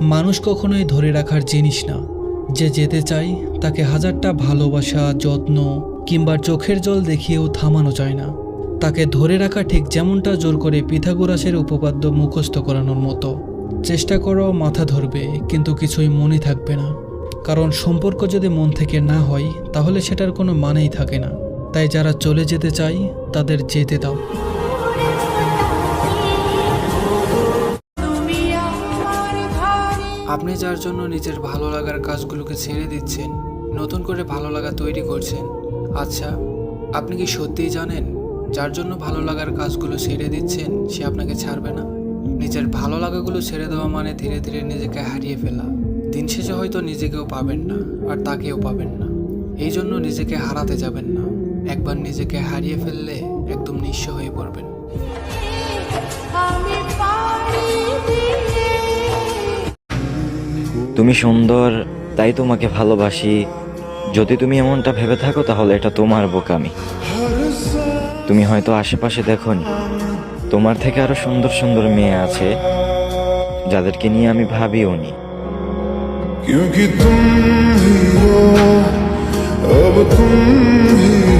মানুষ কখনোই ধরে রাখার জিনিস না। যে যেতে চায় তাকে হাজারটা ভালোবাসা, যত্ন কিংবা চোখের জল দেখিয়েও থামানো যায় না। তাকে ধরে রাখা ঠিক যেমনটা জোর করে পিথাগোরাসের উপপাদ্য মুখস্থ করানোর মতো। চেষ্টা করো, মাথা ধরবে, কিন্তু কিছুই মনে থাকবে না। কারণ সম্পর্ক যদি মন থেকে না হয় তাহলে সেটার কোনো মানেই থাকে না। তাই যারা চলে যেতে চায় তাদের যেতে দাও। আপনি যার জন্য নিজের ভালো লাগার কাজগুলোকে ছেড়ে দিচ্ছেন, নতুন করে ভালো লাগা তৈরি করছেন, আচ্ছা আপনি কি সত্যিই জানেন যার জন্য ভালো লাগার কাজগুলো ছেড়ে দিচ্ছেন সে আপনাকে ছাড়বে না? নিজের ভালো লাগাগুলো ছেড়ে দেওয়া মানে ধীরে ধীরে নিজেকে হারিয়ে ফেলা। দিন শেষে হয়তো নিজেকেও পাবেন না আর তাকেও পাবেন না। এই জন্য নিজেকে হারাতে যাবেন না। একবার নিজেকে হারিয়ে ফেললে একদম নিঃস্ব হয়ে পড়বেন। তুমি সুন্দর, তাই তোমাকে ভালোবাসি। যদি তুমি এমনটা ভেবে থাকো তাহলে এটা তোমার বোকামি। তুমি হয়তো আশেপাশে দেখোনি, তোমার থেকে আরো সুন্দর সুন্দর মেয়ে আছে যাদেরকে নিয়ে আমি ভাবিও নি। क्योंकि तुम ही हो, अब तुम ही